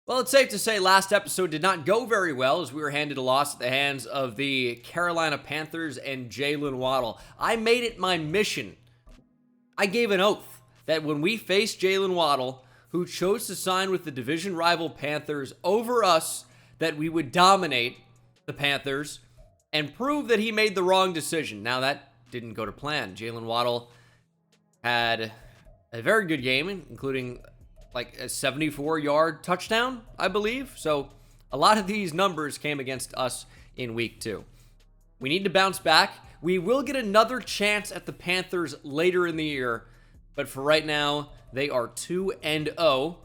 Well, it's safe to say last episode did not go very well as we were handed a loss at the hands of the Carolina Panthers and Jalen Waddle. I made it my mission. I gave an oath that when we faced Jalen Waddle, who chose to sign with the division rival Panthers over us, that we would dominate the Panthers and prove that he made the wrong decision. Now, that didn't go to plan. Jalen Waddle had a very good game, including like a 74-yard touchdown, I believe. So a lot of these numbers came against us in week 2. We need to bounce back. We will get another chance at the Panthers later in the year, but for right now, they are 2-0,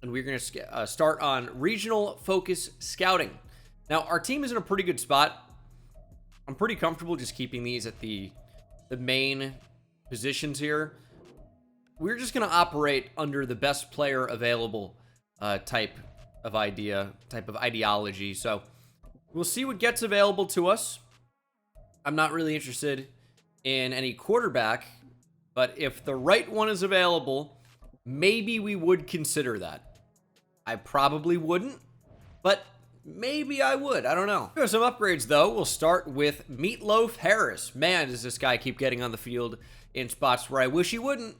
and we're going to start on regional focus scouting. Now, our team is in a pretty good spot. I'm pretty comfortable just keeping these at the main positions here. We're just going to operate under the best player available type of ideology. So we'll see what gets available to us. I'm not really interested in any quarterback, but if the right one is available, maybe we would consider that. I probably wouldn't, but maybe I would. I don't know. There are some upgrades, though. We'll start with Meatloaf Harris. Man, does this guy keep getting on the field in spots where I wish he wouldn't.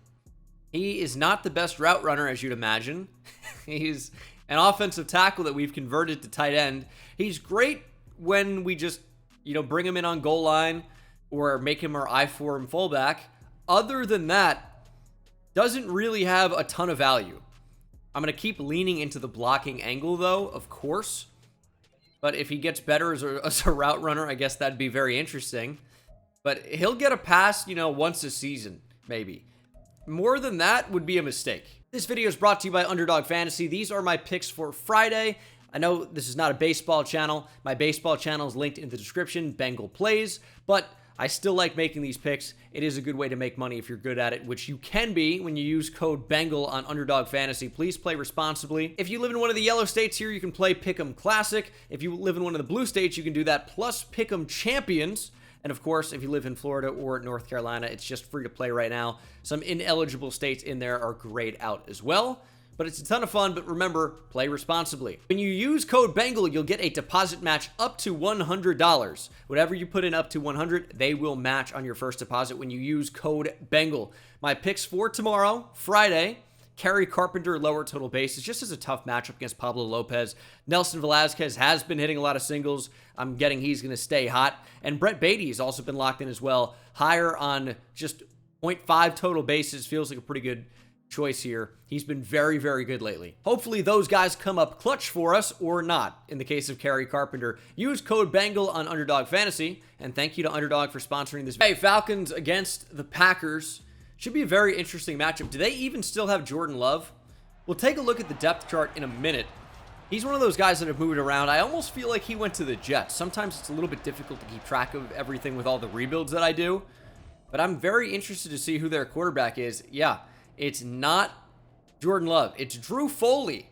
He is not the best route runner, as you'd imagine. He's an offensive tackle that we've converted to tight end. He's great when we just, bring him in on goal line or make him our I-form fullback. Other than that, doesn't really have a ton of value. I'm going to keep leaning into the blocking angle, though, of course. But if he gets better as a route runner, I guess that'd be very interesting. But he'll get a pass, once a season, maybe. More than that would be a mistake. This video is brought to you by Underdog Fantasy. These are my picks for Friday. I know this is not a baseball channel. My baseball channel is linked in the description, Bengal Plays, but I still like making these picks. It is a good way to make money if you're good at it, which you can be when you use code BENGAL on Underdog Fantasy. Please play responsibly. If you live in one of the yellow states here, you can play Pick'em Classic. If you live in one of the blue states, you can do that plus Pick'em Champions. And of course, if you live in Florida or North Carolina, it's just free to play right now. Some ineligible states in there are grayed out as well. But it's a ton of fun, but remember, play responsibly. When you use code BENGAL, you'll get a deposit match up to $100. Whatever you put in up to $100, they will match on your first deposit when you use code BENGAL. My picks for tomorrow, Friday, Kerry Carpenter, lower total bases, just as a tough matchup against Pablo Lopez. Nelson Velasquez has been hitting a lot of singles. I'm getting he's going to stay hot. And Brett Beatty has also been locked in as well. Higher on just 0.5 total bases. Feels like a pretty good choice here. He's been very, very good lately. Hopefully those guys come up clutch for us or not. In the case of Kerry Carpenter, use code BENGAL on Underdog Fantasy. And thank you to Underdog for sponsoring this video. Hey, Falcons against the Packers. Should be a very interesting matchup. Do they even still have Jordan Love? We'll take a look at the depth chart in a minute. He's one of those guys that have moved around. I almost feel like he went to the Jets. Sometimes it's a little bit difficult to keep track of everything with all the rebuilds that I do. But I'm very interested to see who their quarterback is. Yeah, it's not Jordan Love. It's Drew Foley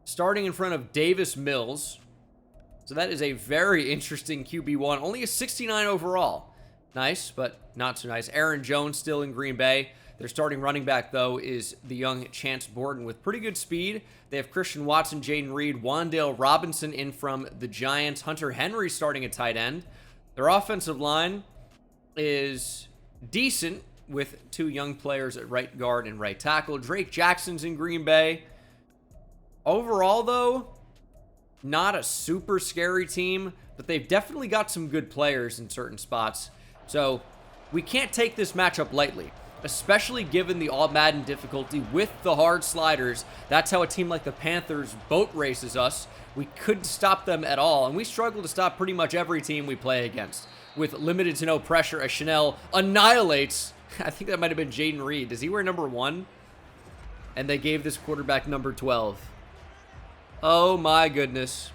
starting in front of Davis Mills. So that is a very interesting QB1. Only a 69 overall. Nice, but not so nice. Aaron Jones still in Green Bay. Their starting running back, though, is the young Chance Borden with pretty good speed. They have Christian Watson, Jaden Reed, Wan'Dale Robinson in from the Giants. Hunter Henry starting at tight end. Their offensive line is decent with two young players at right guard and right tackle. Drake Jackson's in Green Bay. Overall, though, not a super scary team, but they've definitely got some good players in certain spots. So we can't take this matchup lightly, especially given the all-Madden difficulty with the hard sliders. That's how a team like the Panthers boat races us. We couldn't stop them at all, and we struggle to stop pretty much every team we play against. With limited to no pressure, as Chanel annihilates, I think that might have been Jaden Reed. Does he wear number 1? And they gave this quarterback number 12. Oh my goodness.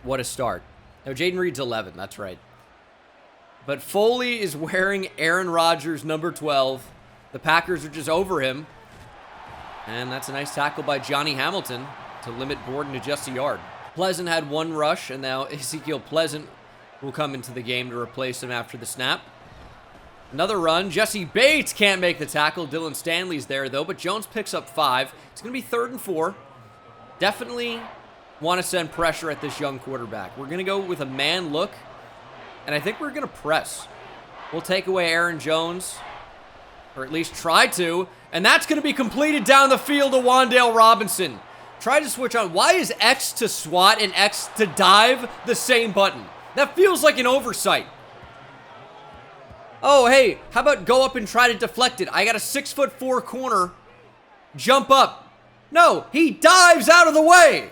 What a start. No, Jaden Reed's 11, that's right. But Foley is wearing Aaron Rodgers' number 12. The Packers are just over him. And that's a nice tackle by Johnny Hamilton to limit Borden to just a yard. Pleasant had one rush, and now Ezekiel Pleasant will come into the game to replace him after the snap. Another run. Jesse Bates can't make the tackle. Dylan Stanley's there, though, but Jones picks up 5. It's going to be 3rd and 4. Definitely want to send pressure at this young quarterback. We're going to go with a man look, and I think we're going to press. We'll take away Aaron Jones, or at least try to, and that's going to be completed down the field to Wan'Dale Robinson. Try to switch on. Why is X to SWAT and X to dive the same button? That feels like an oversight. Oh, hey, how about go up and try to deflect it? I got a 6'4" corner. Jump up. No, he dives out of the way.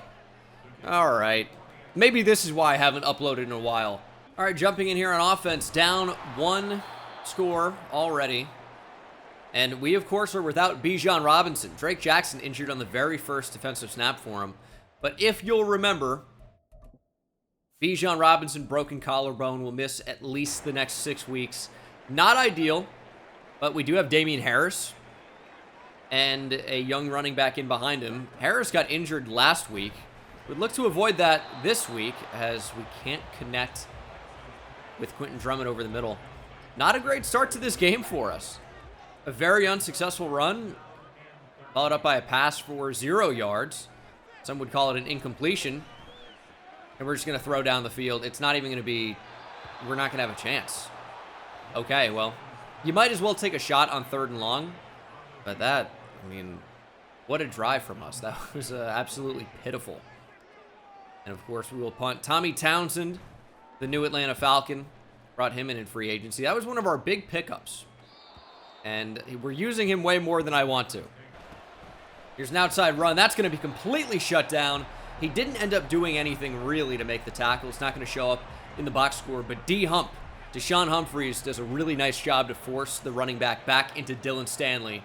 All right. Maybe this is why I haven't uploaded in a while. All right, jumping in here on offense. Down 1 score already. And we, of course, are without Bijan Robinson. Drake Jackson injured on the very first defensive snap for him. But if you'll remember, Bijan Robinson, broken collarbone, will miss at least the next 6 weeks. Not ideal, but we do have Damian Harris and a young running back in behind him. Harris got injured last week. We'd look to avoid that this week as we can't connect with Quentin Drummond over the middle. Not a great start to this game for us. A very unsuccessful run, followed up by a pass for 0 yards. Some would call it an incompletion. And we're just going to throw down the field. It's not even going to be, we're not going to have a chance. Okay, well, you might as well take a shot on 3rd and long. But that, I mean, what a drive from us. That was absolutely pitiful. And of course, we will punt. Tommy Townsend, the new Atlanta Falcon, brought him in free agency. That was one of our big pickups. And we're using him way more than I want to. Here's an outside run. That's going to be completely shut down. He didn't end up doing anything really to make the tackle. It's not going to show up in the box score. But Deshaun Humphreys does a really nice job to force the running back into Dylan Stanley.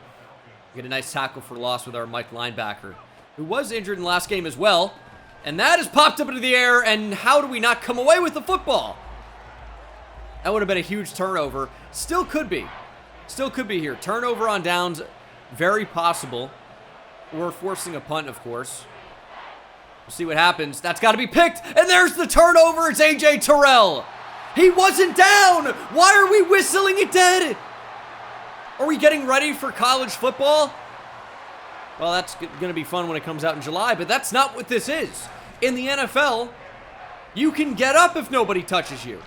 Get a nice tackle for loss with our Mike linebacker, who was injured in the last game as well. And that is popped up into the air. And how do we not come away with the football? That would have been a huge turnover. Still could be. Still could be here. Turnover on downs, very possible. We're forcing a punt, of course. We'll see what happens. That's got to be picked. And there's the turnover. It's A.J. Terrell. He wasn't down. Why are we whistling it dead? Are we getting ready for college football? Well, that's going to be fun when it comes out in July, but that's not what this is. In the NFL, you can get up if nobody touches you.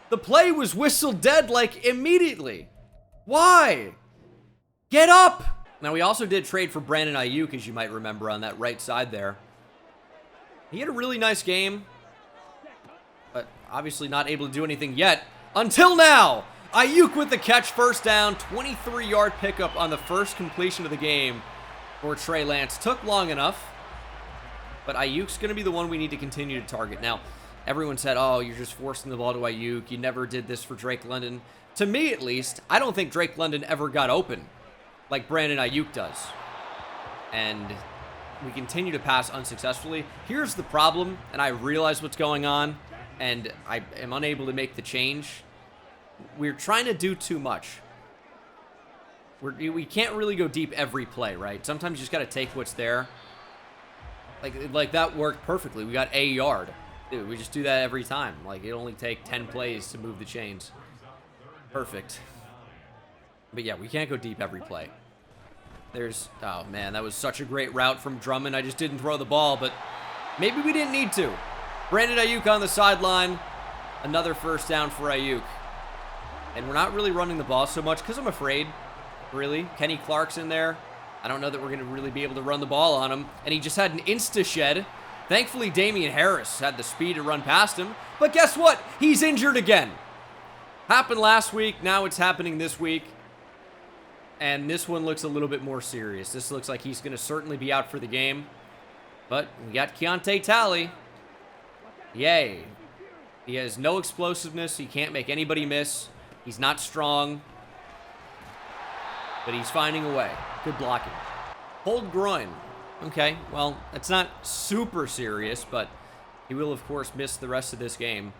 The play was whistled dead, like, immediately. Why? Get up! Now, we also did trade for Brandon Ayuk, as you might remember, on that right side there. He had a really nice game, but obviously not able to do anything yet. Until now! Ayuk with the catch, first down, 23-yard pickup on the first completion of the game for Trey Lance. Took long enough, but Ayuk's going to be the one we need to continue to target. Now, everyone said, oh, you're just forcing the ball to Ayuk. You never did this for Drake London. To me, at least, I don't think Drake London ever got open like Brandon Ayuk does. And we continue to pass unsuccessfully. Here's the problem, and I realize what's going on, and I am unable to make the change. We're trying to do too much. We can't really go deep every play, right? Sometimes you just got to take what's there. Like that worked perfectly. We got a yard. Dude, we just do that every time. Like, it only take 10 plays to move the chains. Perfect. But yeah, we can't go deep every play. Oh man, that was such a great route from Drummond. I just didn't throw the ball, but maybe we didn't need to. Brandon Ayuk on the sideline. Another first down for Ayuk. And we're not really running the ball so much because I'm afraid, really. Kenny Clark's in there. I don't know that we're going to really be able to run the ball on him. And he just had an insta-shed. Thankfully, Damian Harris had the speed to run past him. But guess what? He's injured again. Happened last week. Now it's happening this week. And this one looks a little bit more serious. This looks like he's going to certainly be out for the game. But we got Keontae Talley. Yay. He has no explosiveness. He can't make anybody miss. He's not strong. But he's finding a way. Good blocking. Pulled groin. Okay, well, it's not super serious, but he will, of course, miss the rest of this game.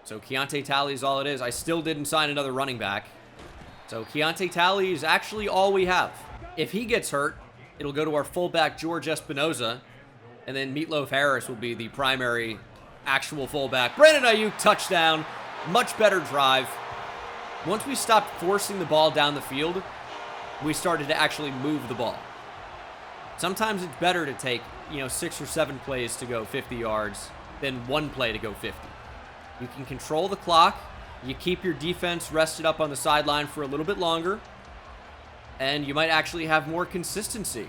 So Keontae Talley is all it is. I still didn't sign another running back. So Keontae Talley is actually all we have. If he gets hurt, it'll go to our fullback, George Espinoza, and then Meatloaf Harris will be the primary actual fullback. Brandon Ayuk, touchdown. Much better drive. Once we stopped forcing the ball down the field, we started to actually move the ball. Sometimes it's better to take, 6 or 7 plays to go 50 yards than 1 play to go 50. You can control the clock. You keep your defense rested up on the sideline for a little bit longer. And you might actually have more consistency.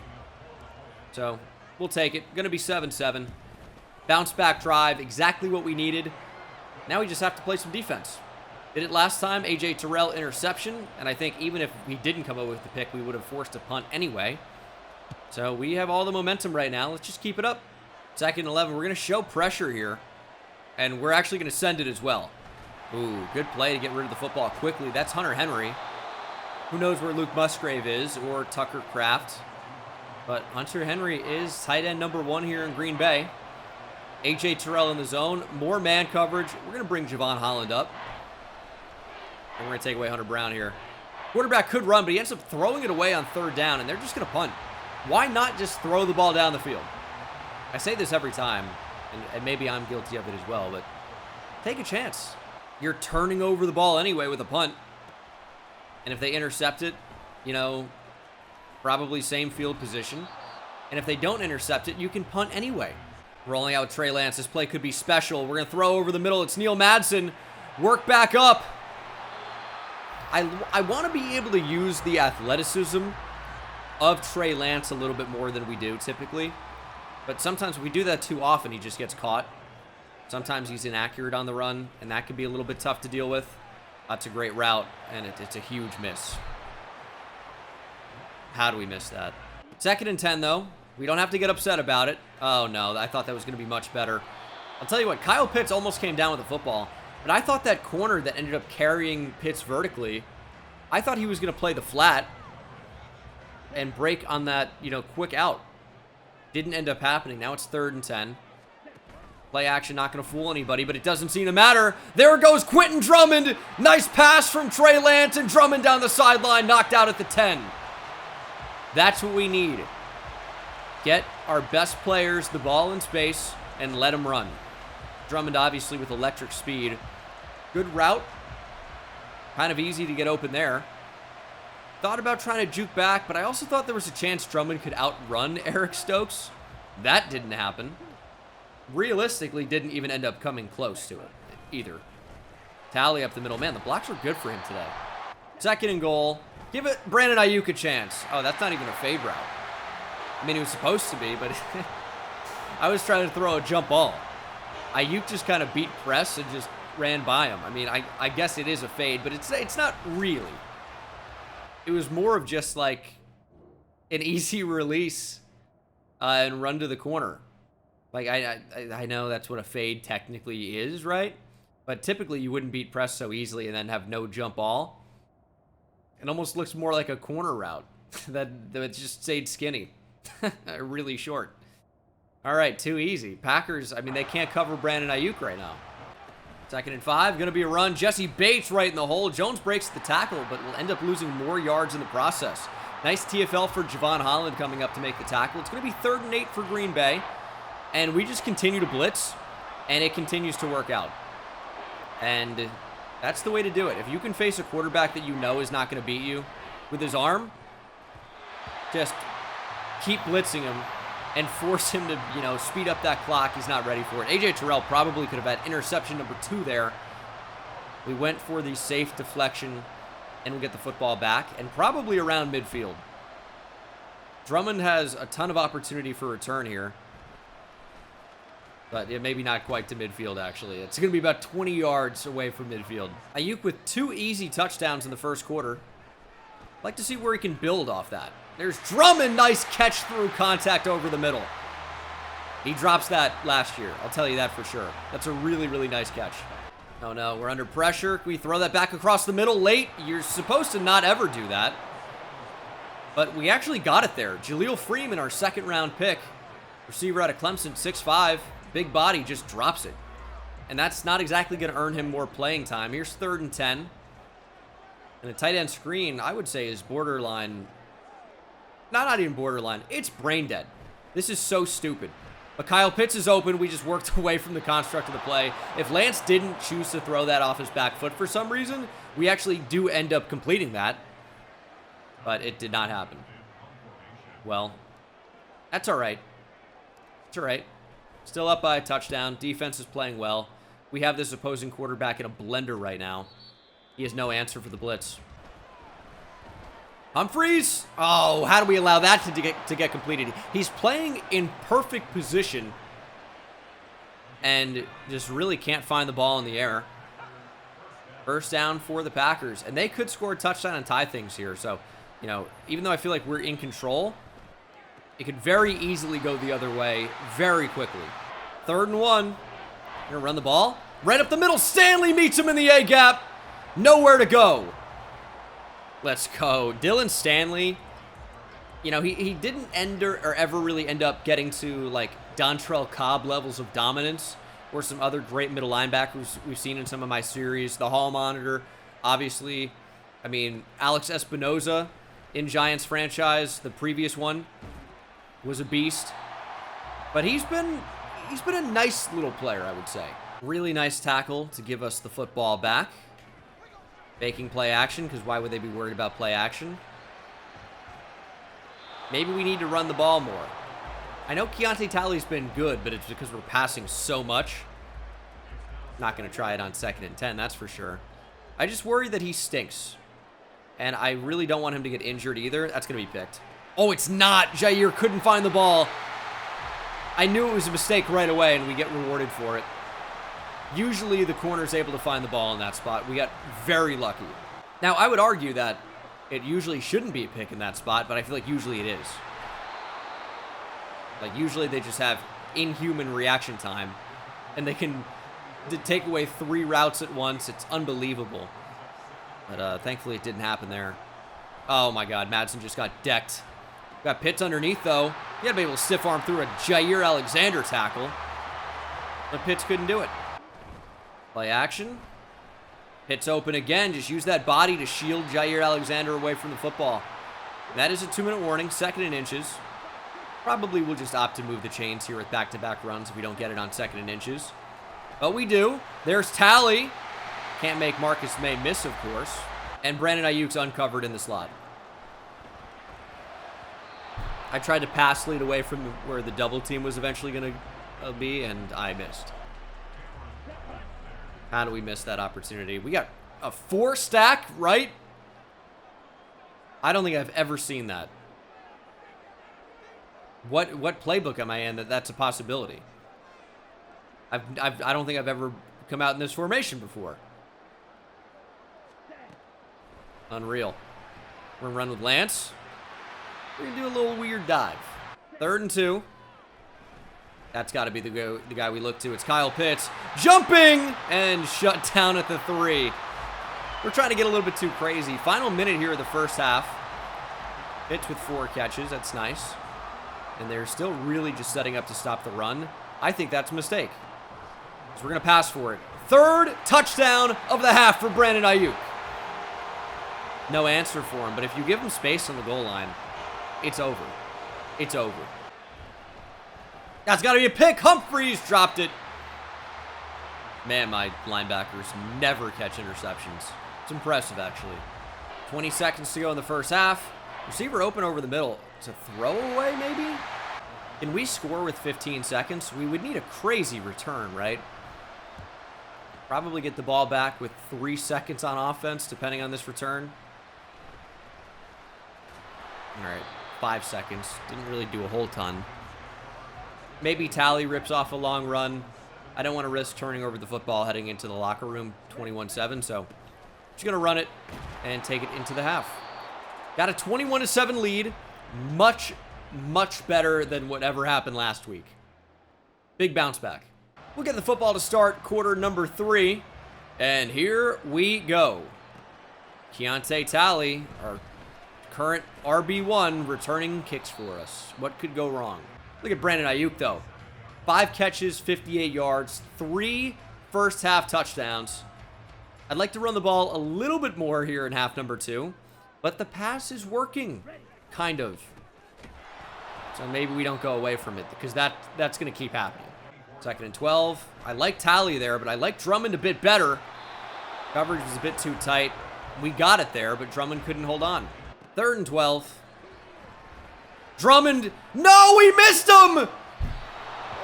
So, we'll take it. Going to be 7-7. Bounce back drive, exactly what we needed. Now we just have to play some defense. Did it last time, A.J. Terrell interception. And I think even if he didn't come up with the pick, we would have forced a punt anyway. So, we have all the momentum right now. Let's just keep it up. 2nd and 11. We're going to show pressure here. And we're actually going to send it as well. Ooh, good play to get rid of the football quickly. That's Hunter Henry. Who knows where Luke Musgrave is or Tucker Kraft. But Hunter Henry is tight end number 1 here in Green Bay. A.J. Terrell in the zone. More man coverage. We're going to bring Javon Holland up. And we're going to take away Hunter Brown here. Quarterback could run, but he ends up throwing it away on 3rd down, and they're just going to punt. Why not just throw the ball down the field? I say this every time, and maybe I'm guilty of it as well, but take a chance. You're turning over the ball anyway with a punt. And if they intercept it, probably same field position. And if they don't intercept it, you can punt anyway. Rolling out Trey Lance. This play could be special. We're going to throw over the middle. It's Neil Madsen. Work back up. I want to be able to use the athleticism of Trey Lance a little bit more than we do typically. But sometimes if we do that too often, he just gets caught. Sometimes he's inaccurate on the run, and that can be a little bit tough to deal with. That's a great route, and it's a huge miss. How do we miss that? 2nd and 10, though. We don't have to get upset about it. Oh, no. I thought that was going to be much better. I'll tell you what. Kyle Pitts almost came down with the football, but I thought that corner that ended up carrying Pitts vertically, I thought he was going to play the flat and break on that, quick out. Didn't end up happening. Now it's 3rd and 10. Play action, not going to fool anybody, but it doesn't seem to matter. There goes Quentin Drummond. Nice pass from Trey Lance, and Drummond down the sideline, knocked out at the 10. That's what we need. Get our best players the ball in space and let them run. Drummond obviously with electric speed. Good route. Kind of easy to get open there. Thought about trying to juke back, but I also thought there was a chance Drummond could outrun Eric Stokes. That didn't happen. Realistically, didn't even end up coming close to it either. Tally up the middle. Man, the blocks were good for him today. 2nd and goal. Give it Brandon Ayuk a chance. Oh, that's not even a fade route. I mean, it was supposed to be, but I was trying to throw a jump ball. Ayuk just kind of beat press and just ran by him. I mean, I guess it is a fade, but it's not really. It was more of just like an easy release and run to the corner. Like, I know that's what a fade technically is, right? But typically you wouldn't beat press so easily and then have no jump ball. It almost looks more like a corner route that just stayed skinny. Really short. All right, too easy. Packers, I mean, they can't cover Brandon Ayuk right now. 2nd and 5, going to be a run. Jesse Bates right in the hole. Jones breaks the tackle, but will end up losing more yards in the process. Nice TFL for Javon Holland coming up to make the tackle. It's going to be 3rd and 8 for Green Bay. And we just continue to blitz, and it continues to work out. And that's the way to do it. If you can face a quarterback that you know is not going to beat you with his arm, just keep blitzing him and force him to, speed up that clock. He's not ready for it. A.J. Terrell probably could have had interception number 2 there. We went for the safe deflection, and we'll get the football back, and probably around midfield. Drummond has a ton of opportunity for return here. But yeah, maybe not quite to midfield, actually. It's going to be about 20 yards away from midfield. Ayuk with 2 easy touchdowns in the 1st quarter. I'd like to see where he can build off that. There's Drummond. Nice catch through contact over the middle. He drops that last year. I'll tell you that for sure. That's a really, really nice catch. Oh, no. We're under pressure. Can we throw that back across the middle late? You're supposed to not ever do that. But we actually got it there. Jaleel Freeman, our 2nd-round pick. Receiver out of Clemson, 6'5". Big body, just drops it. And that's not exactly going to earn him more playing time. Here's 3rd and 10. And a tight end screen, I would say, is borderline. Not even borderline. It's brain dead. This is so stupid. But Kyle Pitts is open. We just worked away from the construct of the play. If Lance didn't choose to throw that off his back foot for some reason, we actually do end up completing that. But it did not happen. Well, That's all right. It's all right. Still up by a touchdown. Defense is playing well. We have this opposing quarterback in a blender right now. He has no answer for the blitz. Humphreys! Oh, how do we allow that to get completed? He's playing in perfect position and just really can't find the ball in the air. First down for the Packers. And they could score a touchdown and tie things here. So, you know, even though I feel like we're in control, it could very easily go the other way very quickly. 3rd and 1. Gonna run the ball. Right up the middle. Stanley meets him in the A-gap. Nowhere to go. Let's go. Dylan Stanley, you know, he didn't ever really end up getting to, like, Dontrell Cobb levels of dominance or some other great middle linebackers we've seen in some of my series. The Hall Monitor, obviously. I mean, Alex Espinoza in Giants franchise, the previous one, was a beast. But he's been a nice little player, I would say. Really nice tackle to give us the football back. Faking play action, because why would they be worried about play action? Maybe we need to run the ball more. I know Keontae Talley's been good, but it's because we're passing so much. Not going to try it on 2nd and 10, that's for sure. I just worry that he stinks. And I really don't want him to get injured either. That's going to be picked. Oh, it's not. Jair couldn't find the ball. I knew it was a mistake right away, and we get rewarded for it. Usually the corner's able to find the ball in that spot. We got very lucky. Now, I would argue that it usually shouldn't be a pick in that spot, but I feel like usually it is. Like, usually they just have inhuman reaction time, and they can take away 3 routes at once. It's unbelievable. But thankfully it didn't happen there. Oh, my God. Madsen just got decked. Got Pitts underneath, though. You got to be able to stiff arm through a Jair Alexander tackle. But Pitts couldn't do it. Play action. Pitts open again. Just use that body to shield Jair Alexander away from the football. That is a 2-minute warning. 2nd and inches. Probably we'll just opt to move the chains here with back-to-back runs if we don't get it on 2nd and inches. But we do. There's Talley. Can't make Marcus May miss, of course. And Brandon Ayuk's uncovered in the slot. I tried to pass lead away from where the double team was eventually going to be, and I missed. How do we miss that opportunity? We got a 4-stack, right? I don't think I've ever seen that. What playbook am I in that's a possibility? I don't think I've ever come out in this formation before. Unreal. We're going to run with Lance. We're going to do a little weird dive. 3rd and 2. That's got to be the guy we look to. It's Kyle Pitts. Jumping! And shut down at the 3. We're trying to get a little bit too crazy. Final minute here of the first half. Pitts with 4 catches. That's nice. And they're still really just setting up to stop the run. I think that's a mistake. So we're going to pass for it. 3rd touchdown of the half for Brandon Ayuk. No answer for him, but if you give him space on the goal line, it's over. It's over. That's got to be a pick. Humphreys dropped it. Man, my linebackers never catch interceptions. It's impressive, actually. 20 seconds to go in the first half. Receiver open over the middle. It's a throwaway, maybe? Can we score with 15 seconds? We would need a crazy return, right? Probably get the ball back with 3 seconds on offense, depending on this return. All right, 5 seconds. Didn't really do a whole ton. Maybe Talley rips off a long run. I don't want to risk turning over the football heading into the locker room 21-7, so just going to run it and take it into the half. Got a 21-7 lead. Much, much better than whatever happened last week. Big bounce back. We'll get the football to start quarter number 3. And here we go. Keontae Talley, our current RB1, returning kicks for us. What could go wrong? Look at Brandon Ayuk, though. 5 catches, 58 yards, 3 first-half touchdowns. I'd like to run the ball a little bit more here in half number 2, but the pass is working, kind of. So maybe we don't go away from it, because that's going to keep happening. 2nd and 12. I like Talley there, but I like Drummond a bit better. Coverage was a bit too tight. We got it there, but Drummond couldn't hold on. 3rd and 12. Drummond. No, he missed him.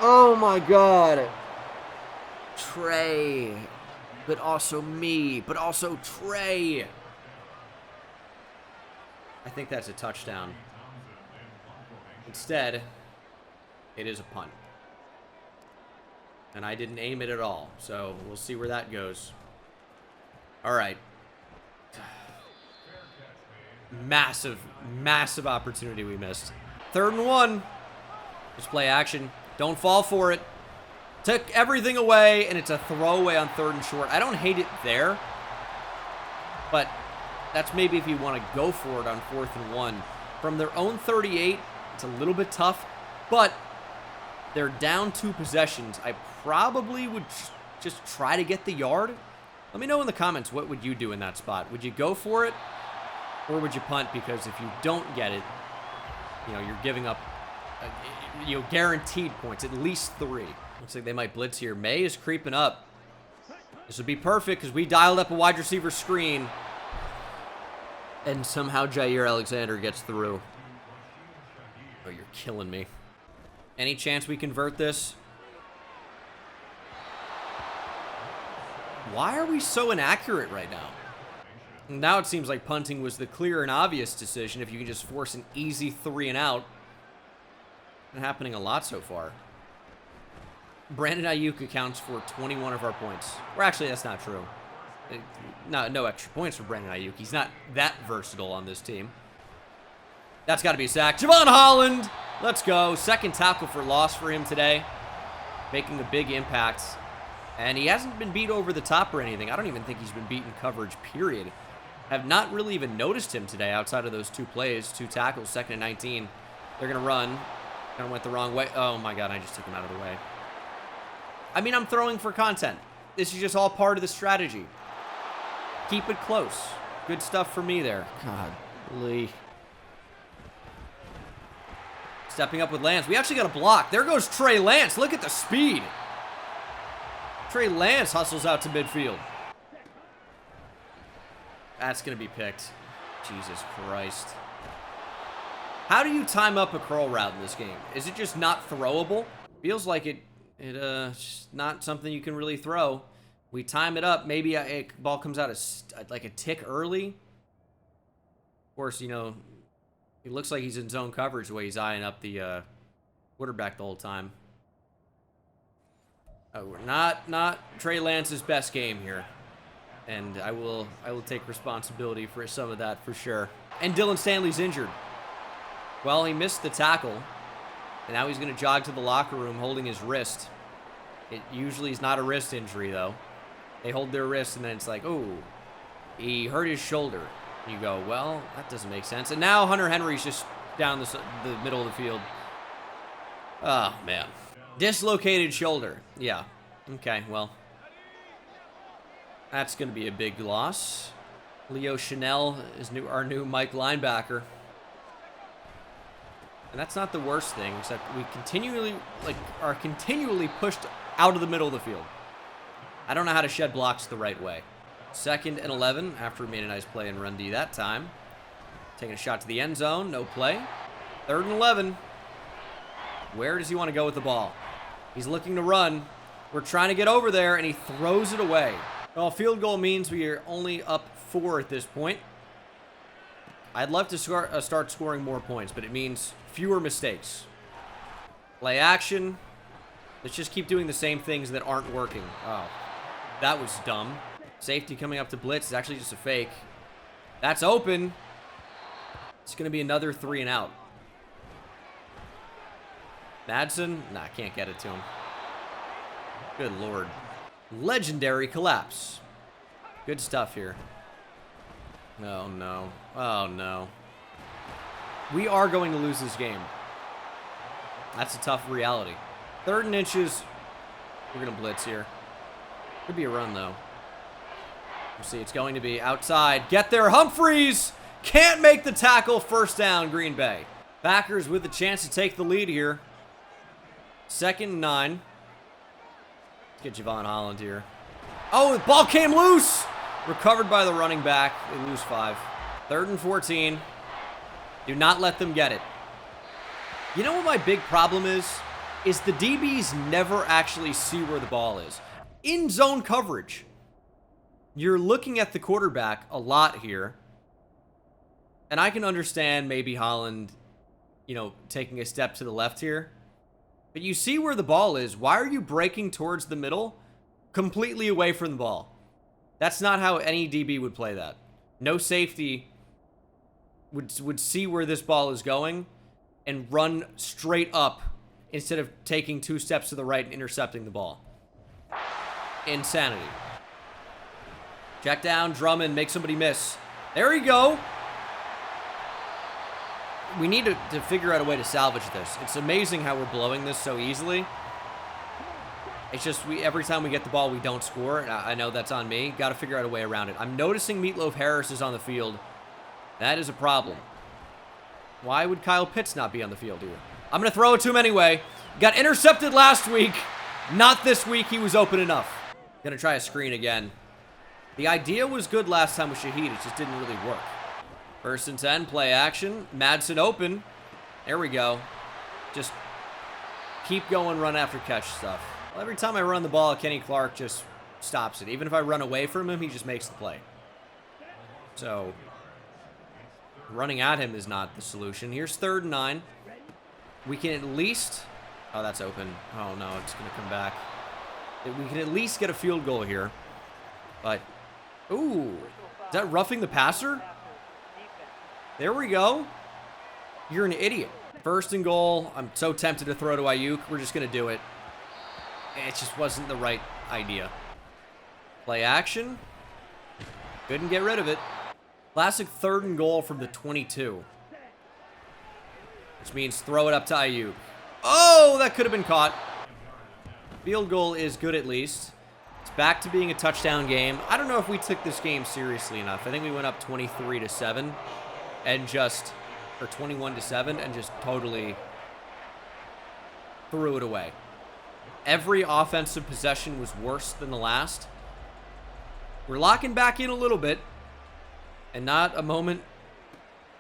Oh my God. Trey. But also me. But also Trey. I think that's a touchdown. Instead, it is a punt. And I didn't aim it at all. So we'll see where that goes. All right. Massive, massive opportunity we missed. 3rd and 1. Just play action. Don't fall for it. Took everything away, and it's a throwaway on 3rd and short. I don't hate it there, but that's maybe if you want to go for it on 4th and 1. From their own 38, it's a little bit tough, but they're down 2 possessions. I probably would just try to get the yard. Let me know in the comments, what would you do in that spot? Would you go for it, or would you punt? Because if you don't get it, you're giving up, guaranteed points, at least 3. Looks like they might blitz here. May is creeping up. This would be perfect because we dialed up a wide receiver screen. And somehow Jair Alexander gets through. Oh, you're killing me. Any chance we convert this? Why are we so inaccurate right now? Now it seems like punting was the clear and obvious decision if you can just force an easy 3 and out. It's been happening a lot so far. Brandon Ayuk accounts for 21 of our points. Or actually, that's not true. No extra points for Brandon Ayuk. He's not that versatile on this team. That's got to be a sack. Javon Holland. Let's go. 2nd tackle for loss for him today. Making a big impact. And he hasn't been beat over the top or anything. I don't even think he's been beat in coverage, period. Have not really even noticed him today outside of those 2 plays. 2 tackles, 2nd and 19. They're going to run. Kind of went the wrong way. Oh, my God. I just took him out of the way. I mean, I'm throwing for content. This is just all part of the strategy. Keep it close. Good stuff for me there. God, Lee. Stepping up with Lance. We actually got a block. There goes Trey Lance. Look at the speed. Trey Lance hustles out to midfield. That's going to be picked. Jesus Christ. How do you time up a curl route in this game? Is it just not throwable? Feels like it's not something you can really throw. We time it up. Maybe a ball comes out like a tick early. Of course, it looks like he's in zone coverage the way he's eyeing up the quarterback the whole time. Oh, we're not Trey Lance's best game here. And I will take responsibility for some of that for sure. And Dylan Stanley's injured. Well, he missed the tackle. And now he's going to jog to the locker room holding his wrist. It usually is not a wrist injury, though. They hold their wrist, and then it's like, oh, he hurt his shoulder. You go, well, that doesn't make sense. And now Hunter Henry's just down the middle of the field. Oh, man. Dislocated shoulder. Yeah. Okay, well. That's going to be a big loss. Leo Chanel is our new Mike linebacker. And that's not the worst thing, except we are continually pushed out of the middle of the field. I don't know how to shed blocks the right way. 2nd and 11 after we made a nice play in run D that time. Taking a shot to the end zone, no play. 3rd and 11. Where does he want to go with the ball? He's looking to run. We're trying to get over there, and he throws it away. Well, field goal means we are only up 4 at this point. I'd love to start scoring more points, but it means fewer mistakes. Play action. Let's just keep doing the same things that aren't working. Oh, that was dumb. Safety coming up to blitz is actually just a fake. That's open. It's going to be another 3 and out. Madsen? Nah, can't get it to him. Good Lord. Legendary collapse. Good stuff here. Oh, no. Oh, no. We are going to lose this game. That's a tough reality. 3rd and inches. We're going to blitz here. Could be a run, though. We'll see. It's going to be outside. Get there, Humphreys! Can't make the tackle. 1st down, Green Bay. Packers with a chance to take the lead here. 2nd and 9. Let's get Javon Holland here. Oh, the ball came loose! Recovered by the running back. They lose 5. 3rd and 14. Do not let them get it. You know what my big problem is? Is the DBs never actually see where the ball is. In zone coverage, you're looking at the quarterback a lot here. And I can understand maybe Holland, you know, taking a step to the left here. But you see where the ball is. Why are you breaking towards the middle? Completely away from the ball. That's not how any DB would play that. No safety would see where this ball is going and run straight up instead of taking 2 steps to the right and intercepting the ball. Insanity. Check down, Drummond, make somebody miss. There you go. We need to figure out a way to salvage this. It's amazing how we're blowing this so easily. It's just every time we get the ball, we don't score. And I know that's on me. Got to figure out a way around it. I'm noticing Meatloaf Harris is on the field. That is a problem. Why would Kyle Pitts not be on the field here? I'm going to throw it to him anyway. Got intercepted last week. Not this week. He was open enough. Going to try a screen again. The idea was good last time with Shaheed. It just didn't really work. 1st and 10, play action. Madsen open. There we go. Just keep going, run after catch stuff. Well, every time I run the ball, Kenny Clark just stops it. Even if I run away from him, he just makes the play. So, running at him is not the solution. Here's 3rd and 9. We can at least... Oh, that's open. Oh, no, it's going to come back. We can at least get a field goal here. But, ooh, is that roughing the passer? There we go. You're an idiot. 1st and goal. I'm so tempted to throw to Ayuk. We're just going to do it. It just wasn't the right idea. Play action. Couldn't get rid of it. Classic 3rd and goal from the 22. Which means throw it up to Ayuk. Oh, that could have been caught. Field goal is good at least. It's back to being a touchdown game. I don't know if we took this game seriously enough. I think we went up 23-7 and just, or 21-7 and just totally threw it away. Every offensive possession was worse than the last. We're locking back in a little bit and not a moment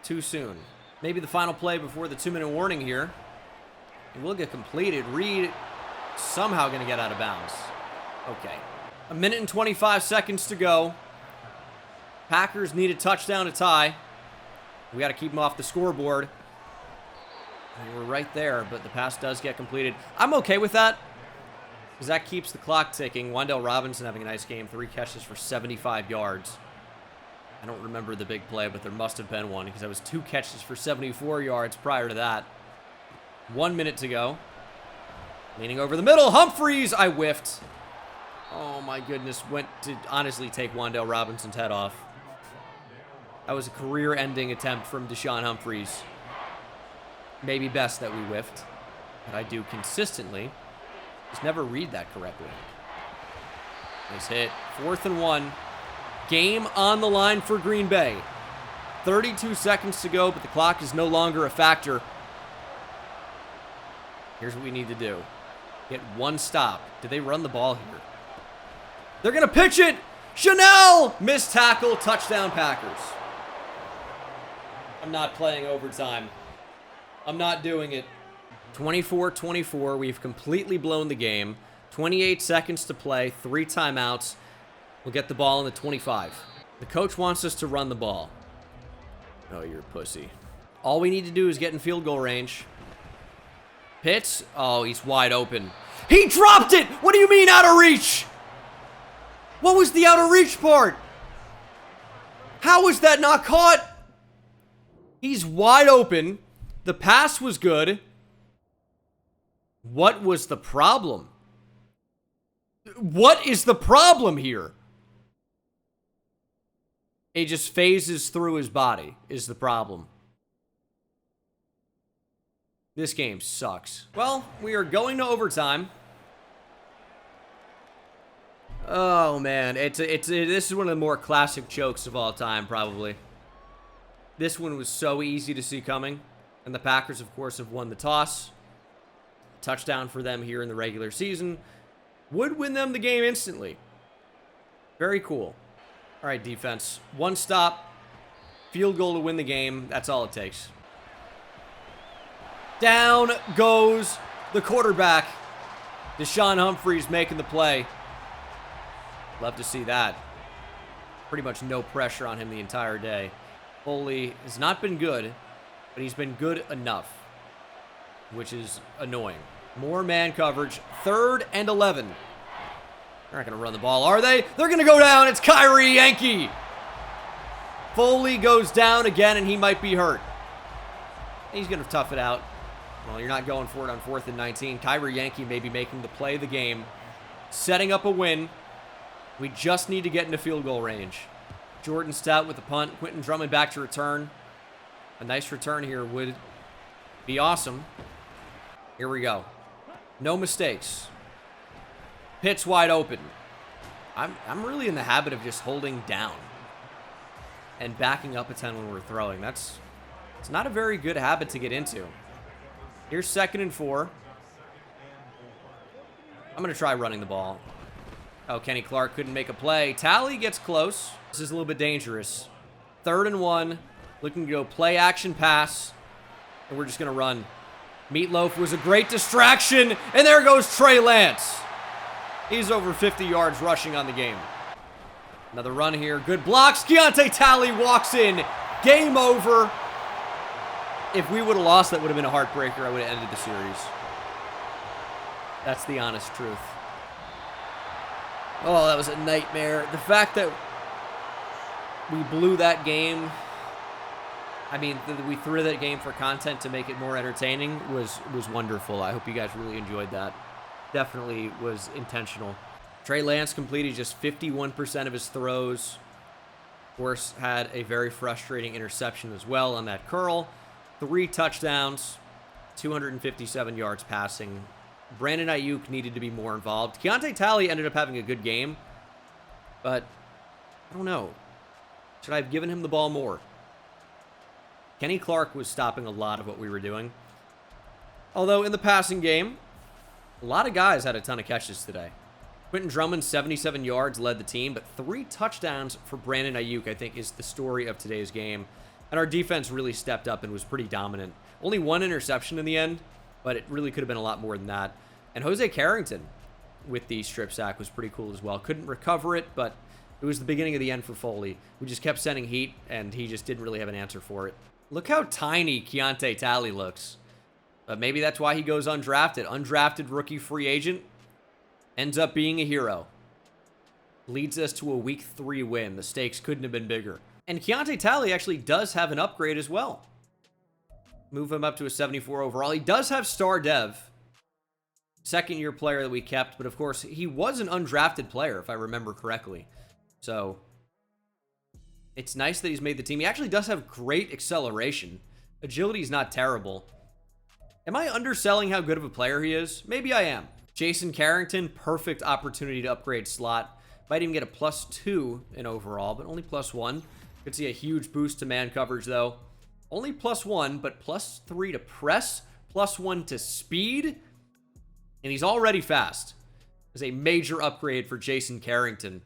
too soon. Maybe the final play before the 2-minute warning here. It will get completed. Reed somehow going to get out of bounds. Okay. 1 minute and 25 seconds to go. Packers need a touchdown to tie. We got to keep them off the scoreboard. And we're right there, but the pass does get completed. I'm okay with that because that keeps the clock ticking. Wan'Dale Robinson having a nice game. 3 catches for 75 yards. I don't remember the big play, but there must have been one because I was 2 catches for 74 yards prior to that. 1 minute to go. Leaning over the middle. Humphreys. I whiffed. Oh, my goodness. Went to honestly take Wan'Dale Robinson's head off. That was a career-ending attempt from Deshaun Humphreys. Maybe best that we whiffed. But I do consistently. Just never read that correctly. Nice hit. 4th and 1. Game on the line for Green Bay. 32 seconds to go, but the clock is no longer a factor. Here's what we need to do. Get 1 stop. Did they run the ball here? They're going to pitch it. Chanel! Missed tackle. Touchdown Packers. I'm not playing overtime. I'm not doing it. 24-24. We've completely blown the game. 28 seconds to play. 3 timeouts. We'll get the ball in the 25. The coach wants us to run the ball. Oh, you're a pussy. All we need to do is get in field goal range. Pitts. Oh, he's wide open. He dropped it! What do you mean out of reach? What was the out of reach part? How was that not caught? He's wide open. The pass was good. What was the problem? What is the problem here? It just phases through his body is the problem. This game sucks. Well, we are going to overtime. Oh, man. This is one of the more classic jokes of all time, probably. This one was so easy to see coming. And the Packers, of course, have won the toss. Touchdown for them here in the regular season. Would win them the game instantly. Very cool. All right, defense. 1 stop. Field goal to win the game. That's all it takes. Down goes the quarterback. Deshaun Humphreys making the play. Love to see that. Pretty much no pressure on him the entire day. Foley has not been good, but he's been good enough, which is annoying. More man coverage. 3rd and 11. They're not going to run the ball, are they? They're going to go down. It's Kyrie Yankee. Foley goes down again, and he might be hurt. He's going to tough it out. Well, you're not going for it on 4th and 19. Kyrie Yankee may be making the play of the game, setting up a win. We just need to get into field goal range. Jordan Stout with the punt. Quentin Drummond back to return. A nice return here would be awesome. Here we go. No mistakes. Pit's wide open. I'm really in the habit of just holding down and backing up a 10 when we're throwing. It's not a very good habit to get into. Here's 2nd and 4. I'm going to try running the ball. Oh, Kenny Clark couldn't make a play. Tally gets close. This is a little bit dangerous. 3rd and 1. Looking to go play action pass. And we're just going to run. Meatloaf was a great distraction. And there goes Trey Lance. He's over 50 yards rushing on the game. Another run here. Good blocks. Keontae Talley walks in. Game over. If we would have lost, that would have been a heartbreaker. I would have ended the series. That's the honest truth. Oh, that was a nightmare. The fact that we blew that game, I mean, we threw that game for content to make it more entertaining was wonderful. I hope you guys really enjoyed that. Definitely was intentional. Trey Lance completed just 51% of his throws. Of course, had a very frustrating interception as well on that curl. 3 touchdowns, 257 yards passing. Brandon Ayuk needed to be more involved. Keontae Talley ended up having a good game, but I don't know. Should I have given him the ball more? Kenny Clark was stopping a lot of what we were doing. Although in the passing game, a lot of guys had a ton of catches today. Quentin Drummond, 77 yards, led the team, but 3 touchdowns for Brandon Ayuk, I think, is the story of today's game. And our defense really stepped up and was pretty dominant. Only 1 interception in the end, but it really could have been a lot more than that. And Jose Carrington with the strip sack was pretty cool as well. Couldn't recover it, but it was the beginning of the end for Foley. We just kept sending heat, and he just didn't really have an answer for it. Look how tiny Keontae Talley looks. But maybe that's why he goes undrafted. Undrafted rookie free agent. Ends up being a hero. Leads us to a week 3 win. The stakes couldn't have been bigger. And Keontae Talley actually does have an upgrade as well. Move him up to a 74 overall. He does have star dev. 2nd-year player that we kept. But, of course, he was an undrafted player, if I remember correctly. So, it's nice that he's made the team. He actually does have great acceleration. Agility is not terrible. Am I underselling how good of a player he is? Maybe I am. Jason Carrington, perfect opportunity to upgrade slot. Might even get a +2 in overall, but only +1. Could see a huge boost to man coverage, though. Only +1, but +3 to press, +1 to speed. And he's already fast. It's a major upgrade for Jason Carrington.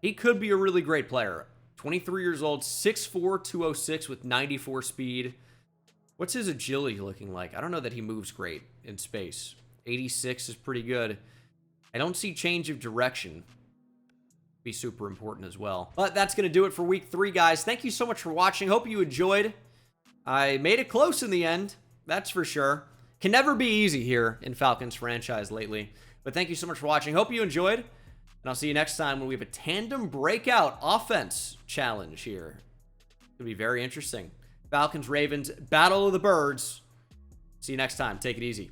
He could be a really great player. 23 years old, 6'4", 206 with 94 speed. What's his agility looking like? I don't know that he moves great in space. 86 is pretty good. I don't see change of direction. Be super important as well. But that's going to do it for week 3, guys. Thank you so much for watching. Hope you enjoyed. I made it close in the end. That's for sure. Can never be easy here in Falcons franchise lately. But thank you so much for watching. Hope you enjoyed. And I'll see you next time when we have a tandem breakout offense challenge here. It's going to be very interesting. Falcons, Ravens, Battle of the Birds. See you next time. Take it easy.